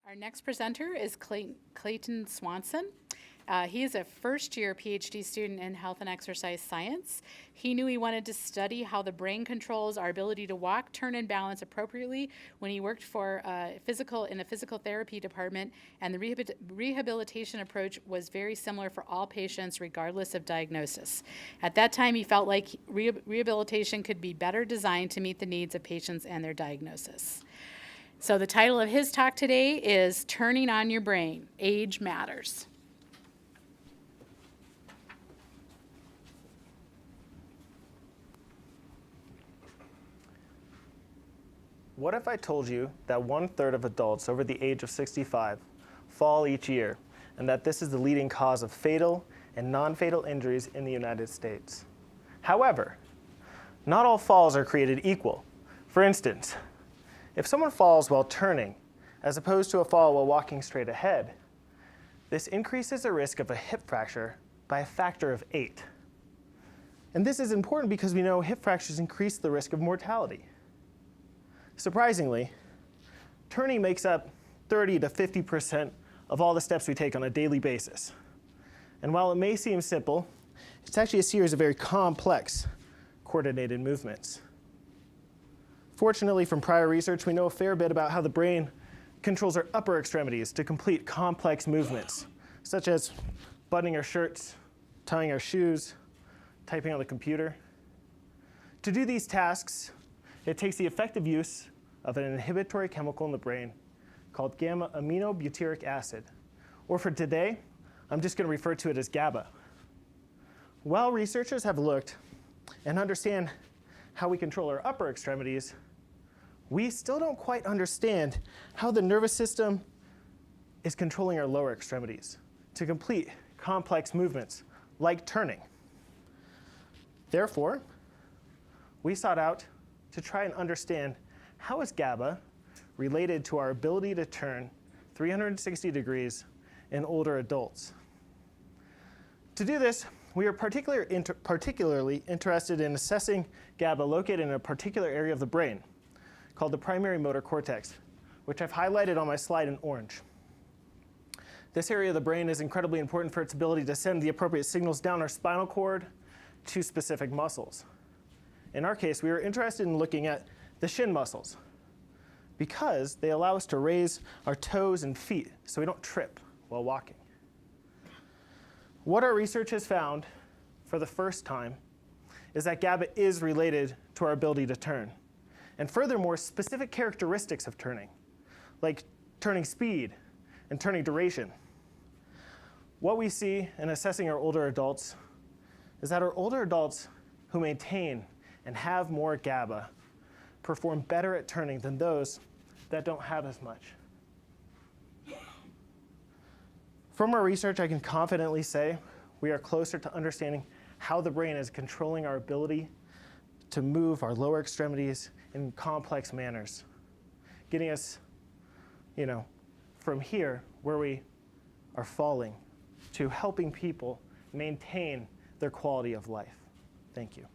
Our next presenter is Clayton Swanson. He is a first-year PhD student in health and exercise science. He knew he wanted to study how the brain controls our ability to walk, turn, and balance appropriately when he worked for in a physical therapy department, and the rehabilitation approach was very similar for all patients regardless of diagnosis. At that time, he felt like rehabilitation could be better designed to meet the needs of patients and their diagnosis. So the title of his talk today is Turning on Your Brain, Age Matters. What if I told you that 1/3 of adults over the age of 65 fall each year, and that this is the leading cause of fatal and non-fatal injuries in the United States? However, not all falls are created equal. For instance, if someone falls while turning, as opposed to a fall while walking straight ahead, this increases the risk of a hip fracture by a factor of 8. And this is important because we know hip fractures increase the risk of mortality. Surprisingly, turning makes up 30 to 50% of all the steps we take on a daily basis. And while it may seem simple, it's actually a series of very complex, coordinated movements. Fortunately, from prior research, we know a fair bit about how the brain controls our upper extremities to complete complex movements, such as buttoning our shirts, tying our shoes, typing on the computer. To do these tasks, it takes the effective use of an inhibitory chemical in the brain called gamma-aminobutyric acid, or for today, I'm just going to refer to it as GABA. While researchers have looked and understand how we control our upper extremities, we still don't quite understand how the nervous system is controlling our lower extremities to complete complex movements like turning. Therefore, we sought out to try and understand how is GABA related to our ability to turn 360 degrees in older adults. To do this, we are particularly interested in assessing GABA located in a particular area of the brain called the primary motor cortex, which I've highlighted on my slide in orange. This area of the brain is incredibly important for its ability to send the appropriate signals down our spinal cord to specific muscles. In our case, we were interested in looking at the shin muscles because they allow us to raise our toes and feet so we don't trip while walking. What our research has found for the first time is that GABA is related to our ability to turn. And furthermore, specific characteristics of turning, like turning speed and turning duration. What we see in assessing our older adults is that our older adults who maintain and have more GABA perform better at turning than those that don't have as much. From our research, I can confidently say we are closer to understanding how the brain is controlling our ability to move our lower extremities in complex manners, getting us, from here where we are falling to helping people maintain their quality of life. Thank you.